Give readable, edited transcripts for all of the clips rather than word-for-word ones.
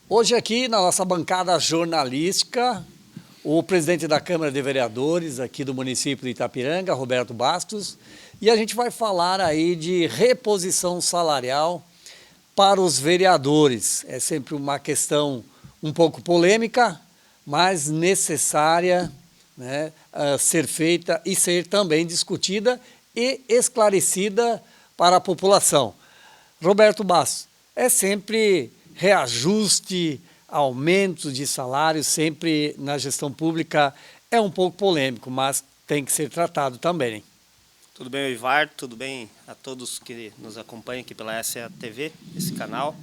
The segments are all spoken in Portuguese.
Hoje aqui na nossa bancada jornalística, o presidente da Câmara de Vereadores aqui do município de Itapiranga, Roberto Bastos, e a gente vai falar aí de reposição salarial para os vereadores. É sempre uma questão um pouco polêmica, mas necessária, né, a ser feita e ser também discutida e esclarecida para a população. Roberto Bastos, é sempre reajuste, aumentos de salário, sempre na gestão pública é um pouco polêmico, mas tem que ser tratado também. Tudo bem, Ivar? Tudo bem a todos que nos acompanham aqui pela SATV, esse canal,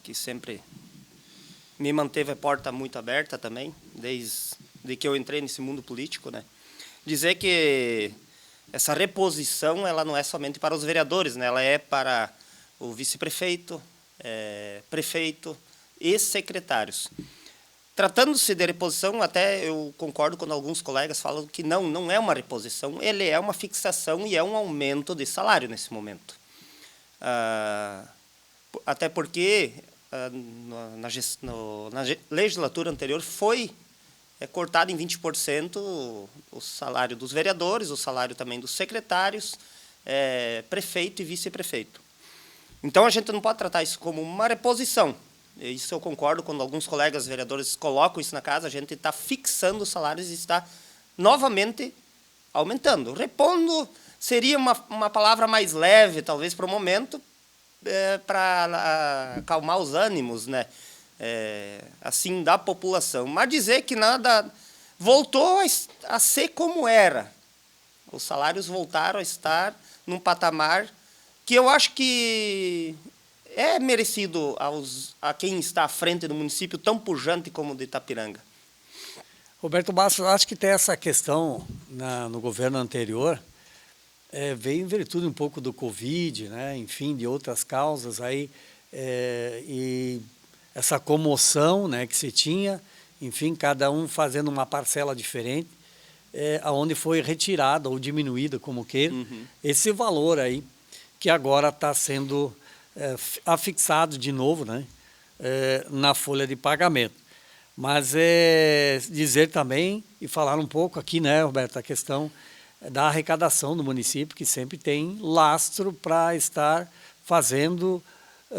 que sempre me manteve a porta muito aberta também, desde que eu entrei nesse mundo político, né? Dizer que essa reposição, ela não é somente para os vereadores, né? Ela é para o vice-prefeito, prefeito e secretários. Tratando-se de reposição, até eu concordo quando alguns colegas falam que não é uma reposição, ele é uma fixação e é um aumento de salário nesse momento. Até porque na legislatura anterior foi cortado em 20% o salário dos vereadores, o salário também dos secretários, prefeito e vice-prefeito. Então, a gente não pode tratar isso como uma reposição. Isso eu concordo, quando alguns colegas vereadores colocam isso na casa, a gente está fixando os salários e está novamente aumentando. Repondo seria uma palavra mais leve, talvez, para o momento, para acalmar os ânimos, né? Assim, da população. Mas dizer que nada voltou a ser como era. Os salários voltaram a estar num patamar que eu acho que é merecido a quem está à frente do município tão pujante como o de Itapiranga. Roberto Bastos, acho que tem essa questão no governo anterior, veio em virtude um pouco do Covid, né, enfim, de outras causas aí, e essa comoção, né, que se tinha, enfim, cada um fazendo uma parcela diferente, aonde foi retirada ou diminuída, como queira, esse valor aí, que agora está sendo afixado de novo, né, na folha de pagamento. Mas dizer também, e falar um pouco aqui, né, Roberto, a questão da arrecadação do município, que sempre tem lastro para estar fazendo,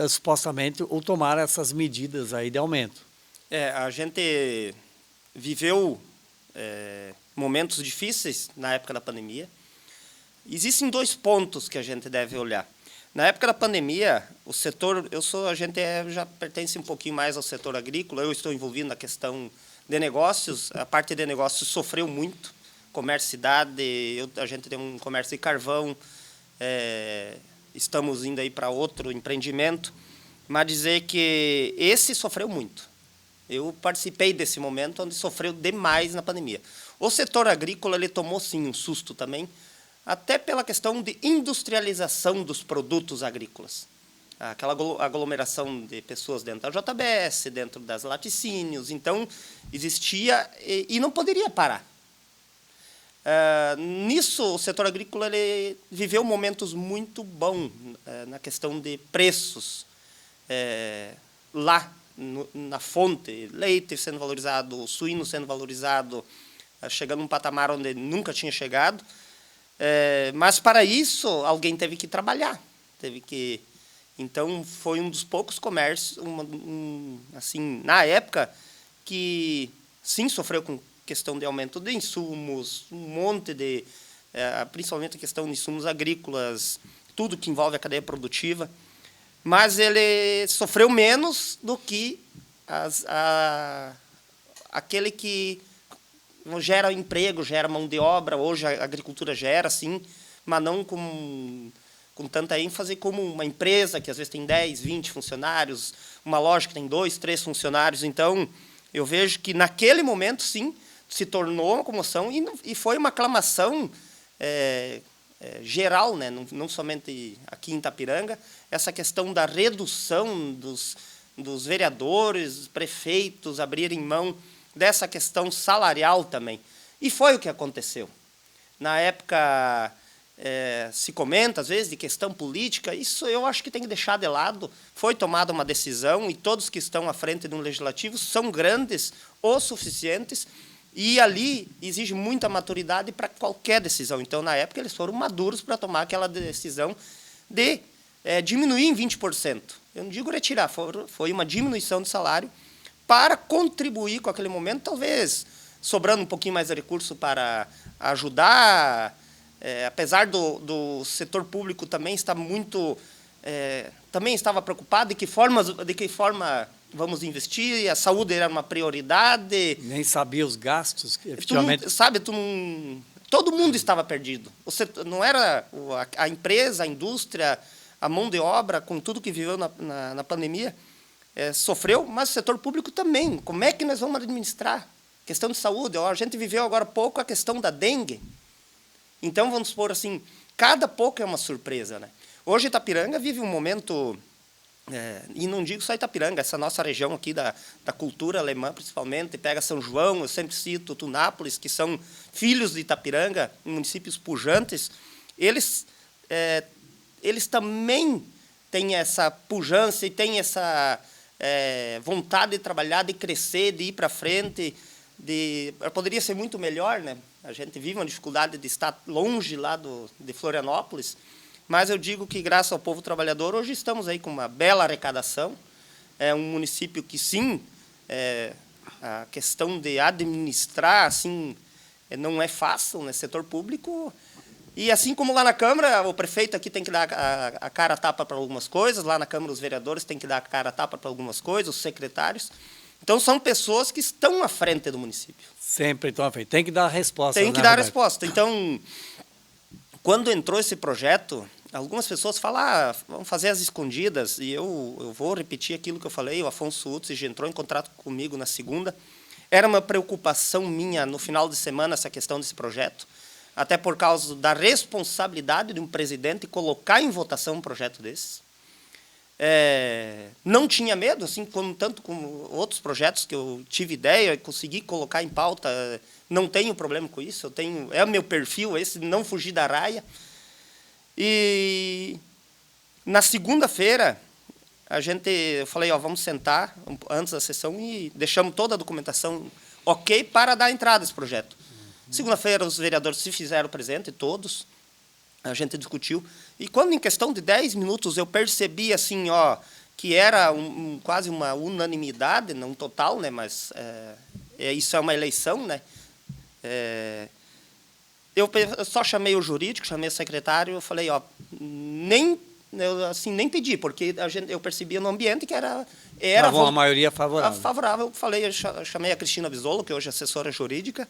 supostamente, ou tomar essas medidas aí de aumento. A gente viveu momentos difíceis na época da pandemia. Existem dois pontos que a gente deve olhar. Na época da pandemia, o setor, a gente já pertence um pouquinho mais ao setor agrícola, eu estou envolvido na questão de negócios, a parte de negócios sofreu muito, comércio cidade, a gente tem um comércio de carvão, estamos indo aí para outro empreendimento, mas dizer que esse sofreu muito. Eu participei desse momento onde sofreu demais na pandemia. O setor agrícola, ele tomou sim um susto também, até pela questão de industrialização dos produtos agrícolas. Aquela aglomeração de pessoas dentro da JBS, dentro das laticínios, então existia e não poderia parar. Nisso, o setor agrícola ele viveu momentos muito bons na questão de preços. Lá, na fonte, leite sendo valorizado, suíno sendo valorizado, chegando a um patamar onde nunca tinha chegado. Mas, para isso, alguém teve que trabalhar. Então, foi um dos poucos comércios, assim, na época, que, sim, sofreu com questão de aumento de insumos, um monte de... principalmente a questão de insumos agrícolas, tudo que envolve a cadeia produtiva. Mas ele sofreu menos do que aquele que gera emprego, gera mão de obra. Hoje a agricultura gera, sim, mas não com tanta ênfase como uma empresa que às vezes tem 10, 20 funcionários, uma loja que tem 2, 3 funcionários. Então, eu vejo que naquele momento, sim, se tornou uma comoção e foi uma aclamação geral, né? Não somente aqui em Itapiranga, essa questão da redução dos vereadores, prefeitos abrirem mão dessa questão salarial também. E foi o que aconteceu. Na época, se comenta, às vezes, de questão política, isso eu acho que tem que deixar de lado. Foi tomada uma decisão e todos que estão à frente de um legislativo são grandes o suficientes e ali exige muita maturidade para qualquer decisão. Então, na época, eles foram maduros para tomar aquela decisão de diminuir em 20%. Eu não digo retirar, foi uma diminuição de salário para contribuir com aquele momento, talvez sobrando um pouquinho mais de recurso para ajudar. Apesar do setor público também estar também estava preocupado de que forma vamos investir, a saúde era uma prioridade. Nem sabia os gastos, efetivamente. Todo mundo estava perdido. Não era a empresa, a indústria, a mão de obra, com tudo que viveu na pandemia, sofreu, mas o setor público também. Como é que nós vamos administrar? Questão de saúde. A gente viveu agora há pouco a questão da dengue. Então, vamos supor assim, cada pouco é uma surpresa, né? Hoje, Itapiranga vive um momento, e não digo só Itapiranga, essa nossa região aqui da cultura alemã, principalmente, pega São João, eu sempre cito Tunápolis, que são filhos de Itapiranga, municípios pujantes, eles também têm essa pujança e têm essa vontade de trabalhar, de crescer, de ir para frente. Poderia ser muito melhor, né? A gente vive uma dificuldade de estar longe lá de Florianópolis, mas eu digo que, graças ao povo trabalhador, hoje estamos aí com uma bela arrecadação. É um município que, sim, a questão de administrar assim, não é fácil, né? Setor público. E, assim como lá na Câmara, o prefeito aqui tem que dar a cara a tapa para algumas coisas, lá na Câmara os vereadores têm que dar a cara a tapa para algumas coisas, os secretários. Então, são pessoas que estão à frente do município. Sempre estão à frente. Tem que dar a resposta. Tem que dar a resposta. Então, quando entrou esse projeto, algumas pessoas falam, vamos fazer as escondidas, e eu vou repetir aquilo que eu falei, o Afonso Utzig entrou em contato comigo na segunda. Era uma preocupação minha, no final de semana, essa questão desse projeto, até por causa da responsabilidade de um presidente colocar em votação um projeto desse. Não tinha medo, assim, tanto como outros projetos que eu tive ideia e consegui colocar em pauta, não tenho problema com isso, é o meu perfil, esse não fugir da raia. Na segunda-feira, eu falei, vamos sentar antes da sessão e deixamos toda a documentação ok para dar entrada a esse projeto. Segunda-feira, os vereadores se fizeram presente, todos. A gente discutiu. E quando, em questão de 10 minutos, eu percebi assim, que era quase uma unanimidade, não total, né, mas isso é uma eleição, né? Eu só chamei o jurídico, chamei o secretário, eu falei, nem pedi, porque eu percebia no ambiente que era uma maioria favorável. Favorável. Eu chamei a Cristina Bisolo, que hoje é assessora jurídica,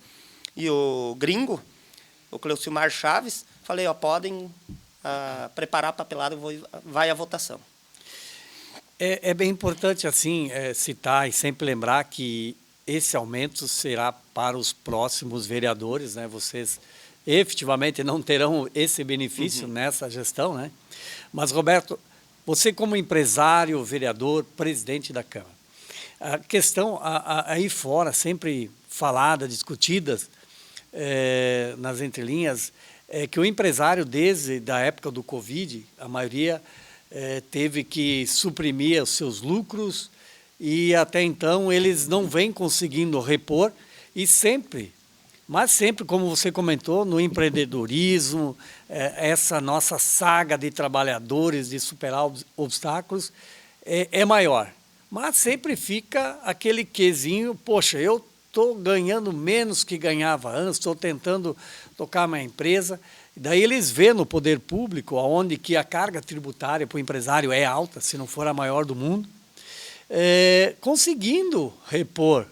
e o gringo, o Cleucimar Chaves, falei, podem preparar a papelada e vai à votação. É bem importante, assim, citar e sempre lembrar que esse aumento será para os próximos vereadores, né? Vocês efetivamente não terão esse benefício nessa gestão, né? Mas, Roberto, você como empresário, vereador, presidente da Câmara, a questão aí fora, sempre falada, discutida, nas entrelinhas, é que o empresário, desde a época do Covid, a maioria teve que suprimir os seus lucros e até então eles não vêm conseguindo repor e sempre, mas sempre, como você comentou, no empreendedorismo, essa nossa saga de trabalhadores, de superar obstáculos, é maior. Mas sempre fica aquele quezinho, poxa, eu estou ganhando menos que ganhava antes, estou tentando tocar uma empresa. Daí eles vêem no poder público, onde que a carga tributária para o empresário é alta, se não for a maior do mundo, conseguindo repor.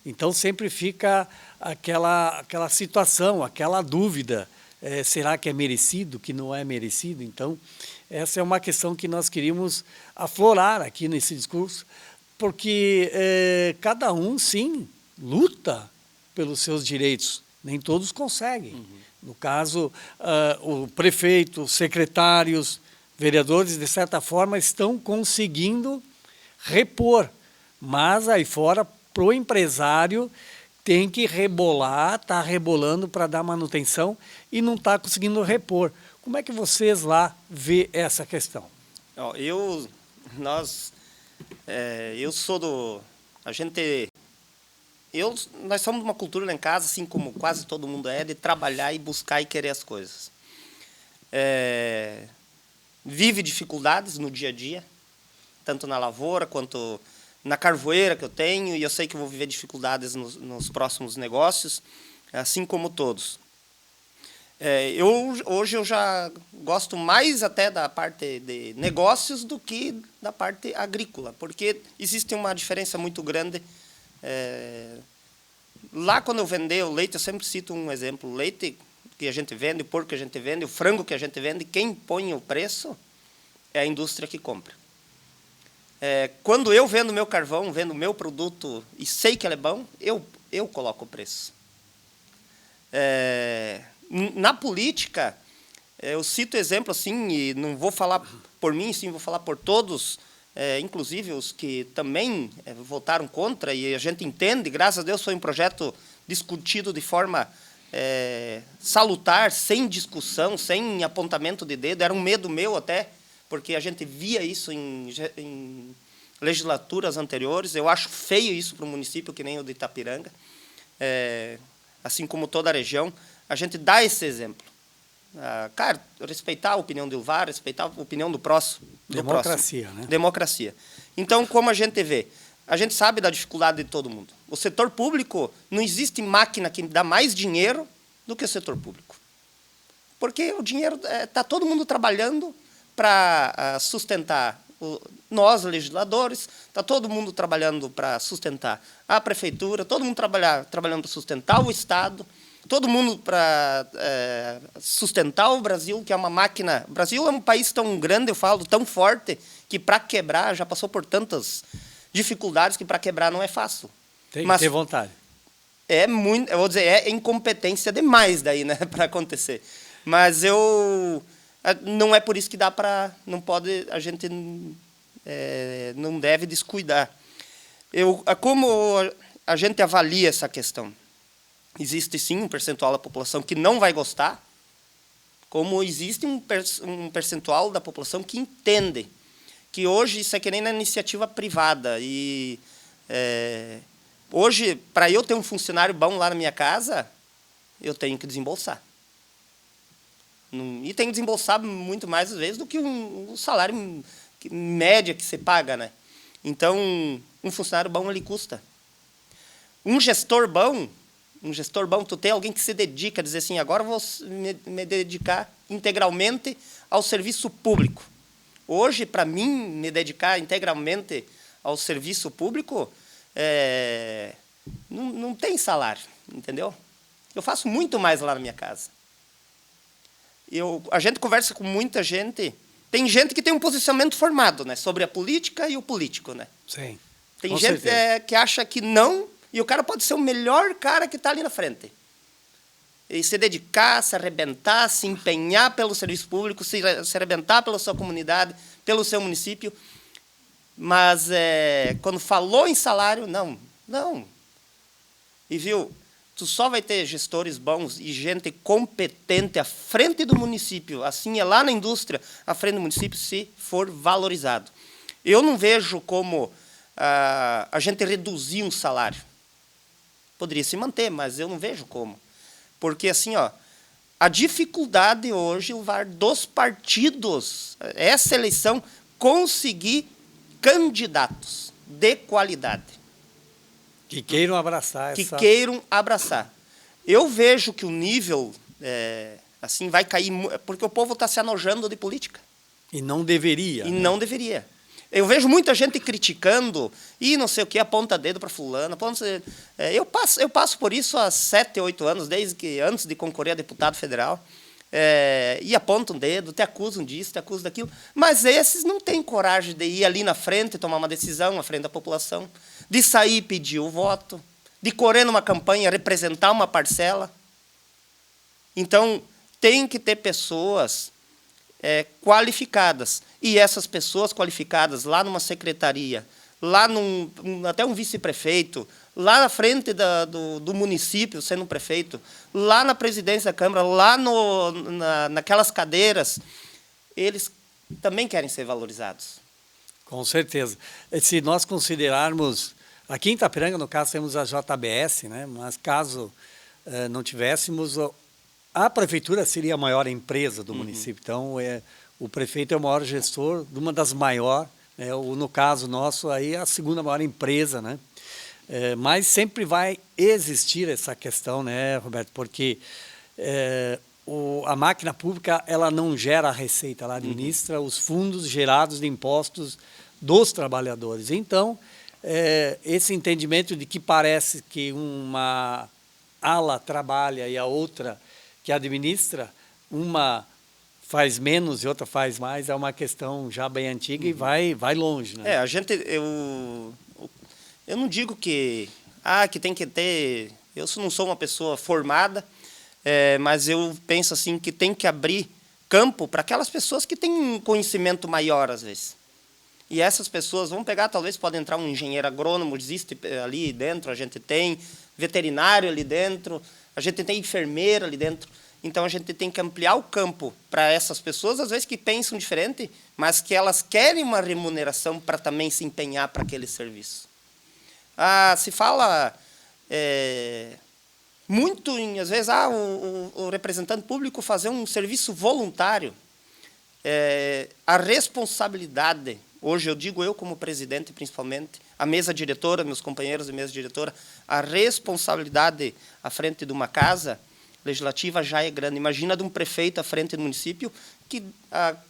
Então sempre fica aquela situação, aquela dúvida, será que é merecido, que não é merecido? Então essa é uma questão que nós queríamos aflorar aqui nesse discurso, porque cada um, sim, luta pelos seus direitos, nem todos conseguem. No caso, o prefeito, os secretários, vereadores, de certa forma, estão conseguindo repor, mas aí fora, para o empresário, tem que rebolar, está rebolando para dar manutenção e não está conseguindo repor. Como é que vocês lá vê essa questão? Ó, eu sou do... Nós somos de uma cultura lá em casa, assim como quase todo mundo é, de trabalhar e buscar e querer as coisas. Vive dificuldades no dia a dia, tanto na lavoura quanto na carvoeira que eu tenho, e eu sei que vou viver dificuldades nos próximos negócios, assim como todos. Hoje eu já gosto mais até da parte de negócios do que da parte agrícola, porque existe uma diferença muito grande. Lá, quando eu vender o leite, eu sempre cito um exemplo: o leite que a gente vende, o porco que a gente vende, o frango que a gente vende, quem põe o preço é a indústria que compra. Quando eu vendo meu carvão, vendo o meu produto e sei que ele é bom, eu coloco o preço. Na política, eu cito exemplo assim, e não vou falar por mim, sim, vou falar por todos, inclusive os que também votaram contra, e a gente entende, graças a Deus foi um projeto discutido de forma salutar, sem discussão, sem apontamento de dedo. Era um medo meu até, porque a gente via isso em legislaturas anteriores. Eu acho feio isso para um município que nem o de Itapiranga, assim como toda a região. A gente dá esse exemplo. Cara, respeitar a opinião do Ilvar, respeitar a opinião do próximo. Democracia, né? Democracia. Então, como a gente vê? A gente sabe da dificuldade de todo mundo. O setor público, não existe máquina que dá mais dinheiro do que o setor público. Porque o dinheiro, está todo mundo trabalhando para sustentar nós, legisladores, está todo mundo trabalhando para sustentar a prefeitura, todo mundo trabalhando para sustentar o Estado, todo mundo para sustentar o Brasil, que é uma máquina... O Brasil é um país tão grande, eu falo, tão forte, que para quebrar já passou por tantas dificuldades que para quebrar não é fácil. Tem que ter vontade. Eu vou dizer, é incompetência demais daí, né, para acontecer. Mas não é por isso que dá para... Não pode, a gente não deve descuidar. Como a gente avalia essa questão? Existe, sim, um percentual da população que não vai gostar, como existe um percentual da população que entende que hoje isso é que nem na iniciativa privada. E hoje, para eu ter um funcionário bom lá na minha casa, eu tenho que desembolsar. E tenho que desembolsar muito mais, às vezes, do que um salário média que você paga, né? Então, um funcionário bom, ele custa. Um gestor bom, tu tem alguém que se dedica a dizer assim, agora eu vou me dedicar integralmente ao serviço público. Hoje, para mim, me dedicar integralmente ao serviço público, não tem salário, entendeu? Eu faço muito mais lá na minha casa. A gente conversa com muita gente. Tem gente que tem um posicionamento formado, né, sobre a política e o político, né? Sim. Tem gente que acha que não, e o cara pode ser o melhor cara que está ali na frente. E se dedicar, se arrebentar, se empenhar pelo serviço público, se arrebentar pela sua comunidade, pelo seu município. Mas quando falou em salário, não. E viu, tu só vai ter gestores bons e gente competente à frente do município, assim é lá na indústria, à frente do município, se for valorizado. Eu não vejo como a gente reduzir um salário. Poderia se manter, mas eu não vejo como. Porque, assim, a dificuldade hoje, dos partidos, essa eleição, conseguir candidatos de qualidade. Que queiram abraçar Que queiram abraçar. Eu vejo que o nível, assim, vai cair, porque o povo está se anojando de política. E não deveria. Não deveria. Eu vejo muita gente criticando, e não sei o que, aponta dedo para fulano. Eu passo por isso há 7, 8 anos, antes de concorrer a deputado federal. E apontam dedo, te acusam disso, te acusam daquilo. Mas esses não têm coragem de ir ali na frente, tomar uma decisão na frente da população, de sair e pedir o voto, de correr numa campanha, representar uma parcela. Então, tem que ter pessoas qualificadas. E essas pessoas qualificadas lá numa secretaria, lá até um vice-prefeito, lá na frente do município, sendo prefeito, lá na presidência da Câmara, lá naquelas cadeiras, eles também querem ser valorizados. Com certeza. Se nós considerarmos, aqui em Itapiranga, no caso, temos a JBS, né? Mas caso não tivéssemos, a prefeitura seria a maior empresa do município. Então, o prefeito é o maior gestor de uma das maiores, no caso nosso, aí a segunda maior empresa, né? Mas sempre vai existir essa questão, né, Roberto? Porque a máquina pública, ela não gera a receita, ela administra os fundos gerados de impostos dos trabalhadores. Então, esse entendimento de que parece que uma ala trabalha e a outra que administra, uma faz menos e outra faz mais, é uma questão já bem antiga e vai longe, né? Eu não digo que tem que ter... Eu não sou uma pessoa formada, mas eu penso assim que tem que abrir campo para aquelas pessoas que têm um conhecimento maior, às vezes. E essas pessoas, vamos pegar, talvez pode entrar um engenheiro agrônomo, existe ali dentro, a gente tem veterinário ali dentro, a gente tem enfermeira ali dentro. Então, a gente tem que ampliar o campo para essas pessoas, às vezes que pensam diferente, mas que elas querem uma remuneração para também se empenhar para aquele serviço. Se fala muito, às vezes, o representante público fazer um serviço voluntário. A responsabilidade, hoje eu digo eu como presidente principalmente, a mesa diretora, meus companheiros de mesa diretora, a responsabilidade à frente de uma casa legislativa já é grande. Imagina de um prefeito à frente do município que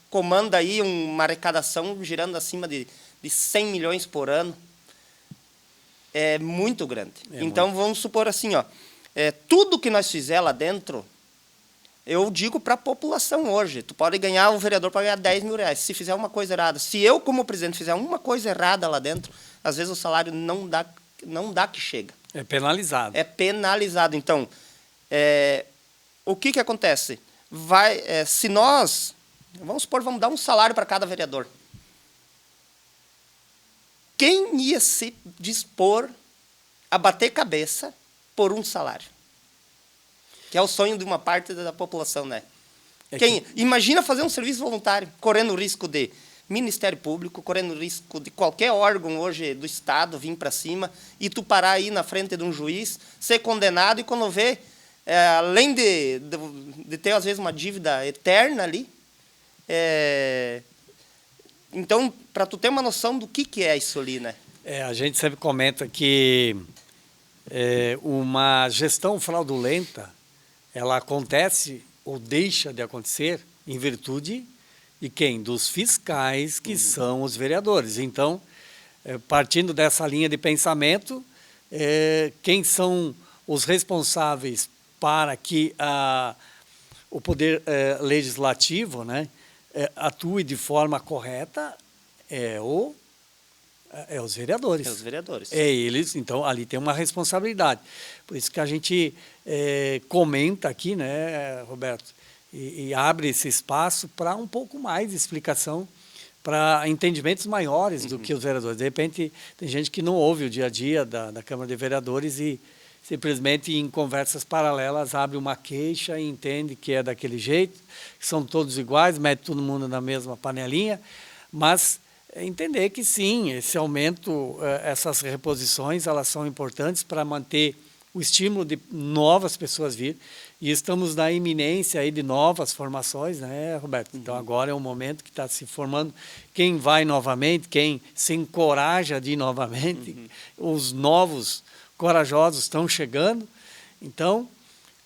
comanda aí uma arrecadação girando acima de 100 milhões por ano. É muito grande. Então, vamos supor assim, tudo que nós fizer lá dentro, eu digo para a população hoje, tu pode ganhar, o vereador pode ganhar 10 mil reais, se fizer uma coisa errada. Se eu, como presidente, fizer uma coisa errada lá dentro, às vezes o salário não dá que chega. É penalizado. É penalizado. Então, o que acontece? Se nós, vamos supor, vamos dar um salário para cada vereador. Quem ia se dispor a bater cabeça por um salário? Que é o sonho de uma parte da população, né? Imagina fazer um serviço voluntário, correndo o risco de Ministério Público, correndo o risco de qualquer órgão hoje do Estado vir para cima e tu parar aí na frente de um juiz, ser condenado e quando vê, além de ter, às vezes, uma dívida eterna ali, então, para tu ter uma noção do que é isso ali, né? A gente sempre comenta que uma gestão fraudulenta, ela acontece ou deixa de acontecer em virtude de quem? Dos fiscais, que são os vereadores. Então, partindo dessa linha de pensamento, quem são os responsáveis para que o poder legislativo, né, atue de forma correta os vereadores. Os vereadores. Eles, então, ali tem uma responsabilidade. Por isso que a gente comenta aqui, né, Roberto, e abre esse espaço para um pouco mais de explicação, para entendimentos maiores do que os vereadores. De repente, tem gente que não ouve o dia a dia da Câmara de Vereadores e simplesmente em conversas paralelas abre uma queixa e entende que é daquele jeito, que são todos iguais, mete todo mundo na mesma panelinha, mas entender que sim, esse aumento, essas reposições, elas são importantes para manter o estímulo de novas pessoas vir, e estamos na iminência aí de novas formações, né, Roberto? Então agora é um momento que está se formando quem vai novamente, quem se encoraja de ir novamente, os novos corajosos estão chegando, então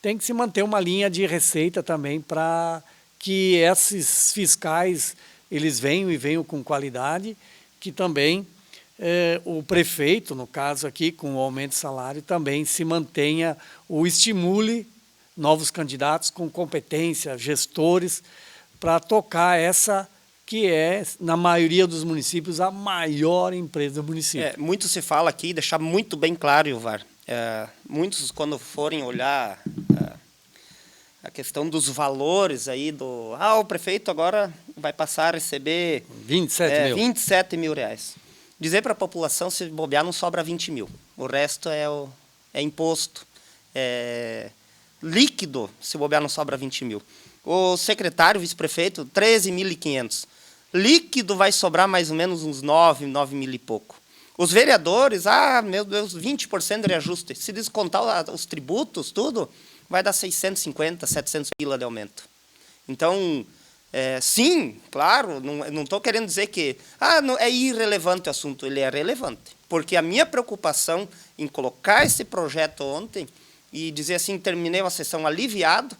tem que se manter uma linha de receita também para que esses fiscais eles venham com qualidade, que também o prefeito, no caso aqui, com o aumento de salário, também se mantenha, estimule novos candidatos com competência, gestores, para tocar essa que é, na maioria dos municípios, a maior empresa do município. Muito se fala aqui, deixar muito bem claro, Ilvar, muitos, quando forem olhar a questão dos valores aí o prefeito agora vai passar a receber 27 mil. 27 mil reais. dizer para a população, se bobear, não sobra 20 mil. O resto é imposto. Líquido, se bobear, não sobra 20 mil. O secretário, vice-prefeito, 13.500. Líquido vai sobrar mais ou menos uns 9 mil e pouco. Os vereadores, meu Deus, 20% de reajuste. Se descontar os tributos, tudo, vai dar 650, 700 pila de aumento. Então, sim, claro, não estou querendo dizer que não, é irrelevante o assunto, ele é relevante. Porque a minha preocupação em colocar esse projeto ontem e dizer assim, terminei a sessão aliviado,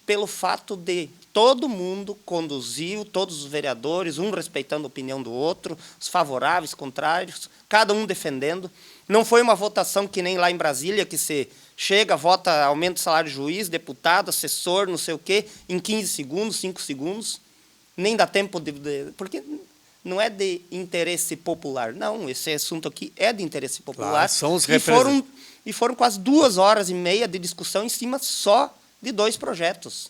pelo fato de todo mundo conduziu, todos os vereadores, um respeitando a opinião do outro, os favoráveis, contrários, cada um defendendo. Não foi uma votação que nem lá em Brasília, que se chega, vota, aumenta o salário de juiz, deputado, assessor, não sei o quê, em 15 segundos, 5 segundos. Nem dá tempo porque não é de interesse popular. Não, esse assunto aqui é de interesse popular. Claro, são os e foram quase 2h30 de discussão em cima só de 2 projetos.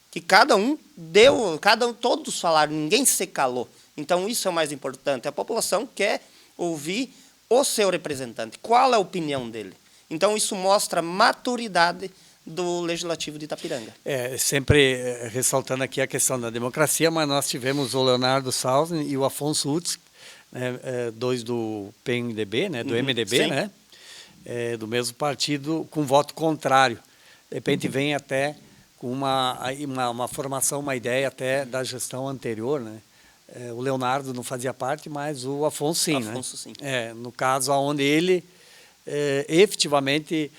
Que cada um deu, todos falaram, ninguém se calou. Então, isso é o mais importante. A população quer ouvir o seu representante. Qual é a opinião dele? Então, isso mostra a maturidade do Legislativo de Itapiranga. Sempre ressaltando aqui a questão da democracia, mas nós tivemos o Leonardo Salzman e o Afonso Utz, né, dois do PMDB, né, do MDB, né, do mesmo partido, com voto contrário. De repente vem até com uma formação, uma ideia até da gestão anterior, né? O Leonardo não fazia parte, mas o Afonso sim. Afonso, sim. No caso onde ele efetivamente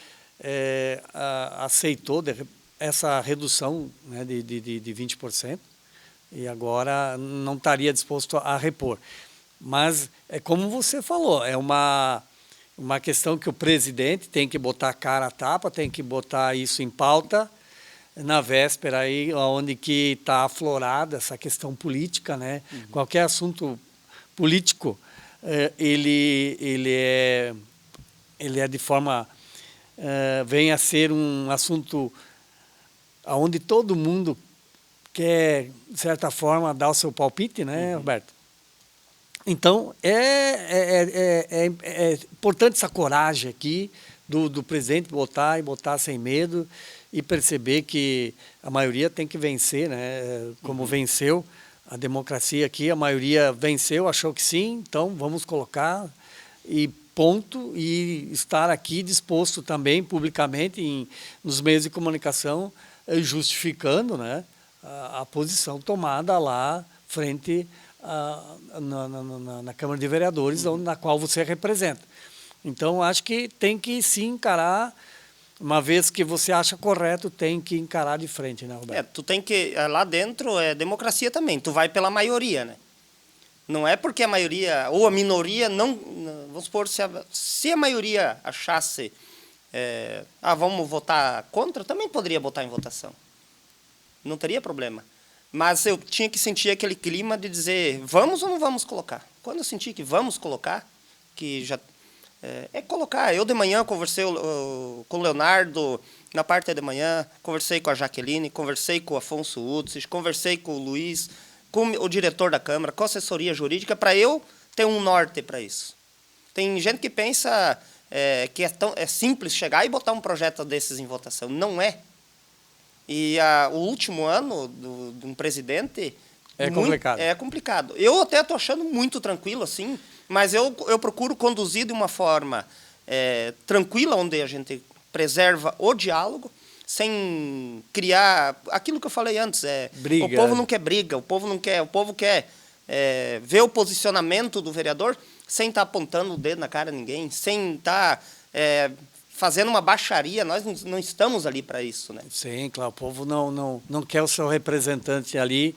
aceitou essa redução, né, de 20%, e agora não estaria disposto a repor. Mas, como você falou, é uma questão que o presidente tem que botar a cara a tapa, tem que botar isso em pauta, na véspera aí, onde que está aflorada essa questão política, né? Qualquer assunto político, ele é de forma, vem a ser um assunto onde todo mundo quer, de certa forma, dar o seu palpite, né, Roberto? Então, é importante essa coragem aqui do presidente botar sem medo e perceber que a maioria tem que vencer, né? Como venceu a democracia aqui, a maioria venceu, achou que sim, então vamos colocar e ponto, e estar aqui disposto também publicamente nos meios de comunicação, justificando, né, a posição tomada lá frente na Câmara de Vereadores, na qual você representa. Então, acho que tem que sim encarar, uma vez que você acha correto, tem que encarar de frente, né, Roberto? Tu tem que, lá dentro é democracia também, tu vai pela maioria, né? Não é porque a maioria, ou a minoria, não, vamos supor, se a maioria achasse, vamos votar contra, também poderia botar em votação. Não teria problema. Mas eu tinha que sentir aquele clima de dizer, vamos ou não vamos colocar? Quando eu senti que vamos colocar, que já colocar. Eu de manhã conversei com o Leonardo, na parte de manhã, conversei com a Jaqueline, conversei com o Afonso Utz, conversei com o Luiz, com o diretor da Câmara, com a assessoria jurídica, para eu ter um norte para isso. Tem gente que pensa que é simples chegar e botar um projeto desses em votação. Não é. E o último ano de um presidente... complicado. É complicado. Eu até estou achando muito tranquilo, assim, mas eu procuro conduzir de uma forma tranquila, onde a gente preserva o diálogo, sem criar aquilo que eu falei antes. Briga. O povo não quer briga, o povo quer ver o posicionamento do vereador sem estar apontando o dedo na cara de ninguém, sem estar fazendo uma baixaria. Nós não estamos ali para isso, né? Sim, claro, o povo não quer o seu representante ali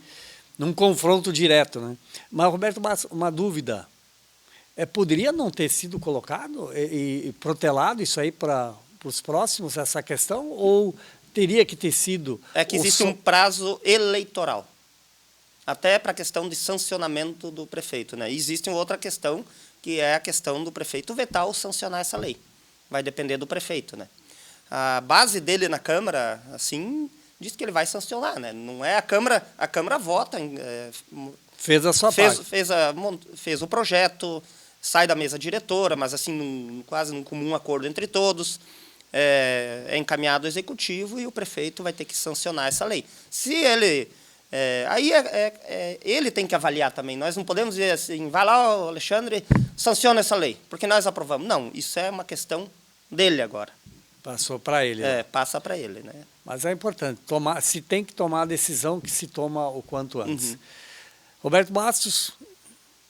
num confronto direto, né? Mas, Roberto, uma dúvida. Poderia não ter sido colocado e protelado isso aí para os próximos, essa questão? Ou teria que ter sido... que existe um prazo eleitoral. Até para a questão de sancionamento do prefeito, né? Existe uma outra questão, que é a questão do prefeito vetar ou sancionar essa lei. Vai depender do prefeito, né? A base dele na Câmara, assim, diz que ele vai sancionar, né? Não é a Câmara vota Fez a sua parte. Fez o projeto, sai da mesa diretora, mas assim, quase num comum acordo entre todos. É encaminhado ao executivo e o prefeito vai ter que sancionar essa lei. Se ele... ele tem que avaliar também. Nós não podemos dizer assim, vai lá, Alexandre, sanciona essa lei, porque nós aprovamos. Não, isso é uma questão dele agora. Passou para ele. Né? Passa para ele. Né? Mas é importante, se tem que tomar a decisão, que se toma o quanto antes. Roberto Bastos,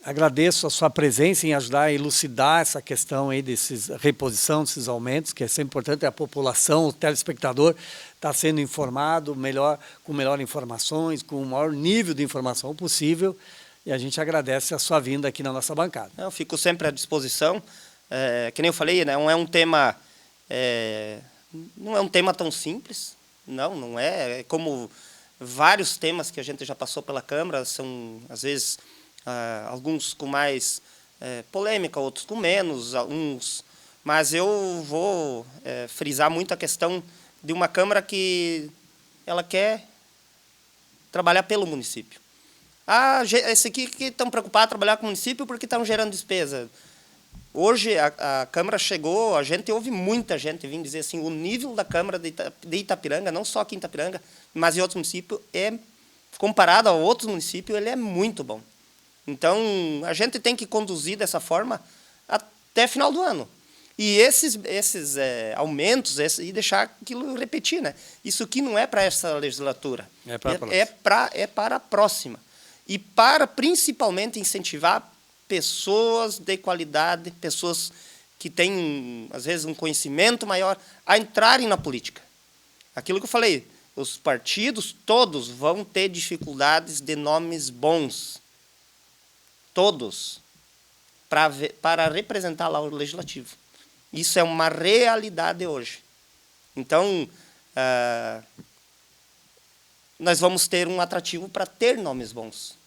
agradeço a sua presença em ajudar a elucidar essa questão aí reposição desses aumentos, que é sempre importante, a população, o telespectador está sendo informado com melhor informações, com o maior nível de informação possível, e a gente agradece a sua vinda aqui na nossa bancada. Eu fico sempre à disposição, que nem eu falei, né, não é um tema tão simples, não é como vários temas que a gente já passou pela Câmara, são às vezes alguns com mais polêmica, outros com menos, mas eu vou frisar muito a questão de uma Câmara que ela quer trabalhar pelo município. Esse aqui que estão preocupados em trabalhar com o município porque estão gerando despesa. Hoje a Câmara chegou, a gente ouve muita gente vir dizer assim, o nível da Câmara de Itapiranga, não só aqui em Itapiranga, mas em outros municípios, comparado a outros municípios, ele é muito bom. Então, a gente tem que conduzir dessa forma até final do ano. E esses aumentos, e deixar aquilo repetir. Né? Isso aqui não é para essa legislatura, é para a próxima. E para, principalmente, incentivar pessoas de qualidade, pessoas que têm, às vezes, um conhecimento maior, a entrarem na política. Aquilo que eu falei, os partidos todos vão ter dificuldades de nomes bons. Todos. Para representar lá o legislativo. Isso é uma realidade hoje. Então, nós vamos ter um atrativo para ter nomes bons.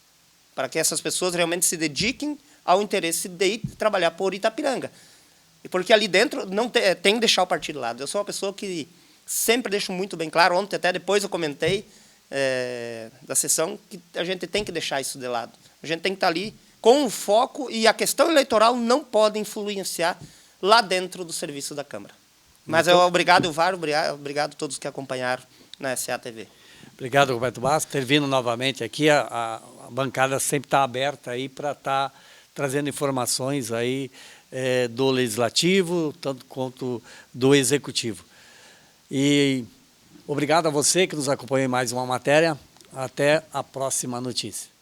Para que essas pessoas realmente se dediquem ao interesse de trabalhar por Itapiranga. Porque ali dentro não tem que deixar o partido de lado. Eu sou uma pessoa que sempre deixo muito bem claro, ontem até depois eu comentei da sessão, que a gente tem que deixar isso de lado. A gente tem que estar ali com o foco, e a questão eleitoral não pode influenciar lá dentro do serviço da Câmara. Mas obrigado, Var, obrigado a todos que acompanharam na SATV. Obrigado, Roberto Bastos, ter vindo novamente aqui. A bancada sempre está aberta aí para estar trazendo informações aí do Legislativo, tanto quanto do Executivo. E obrigado a você que nos acompanhou em mais uma matéria. Até a próxima notícia.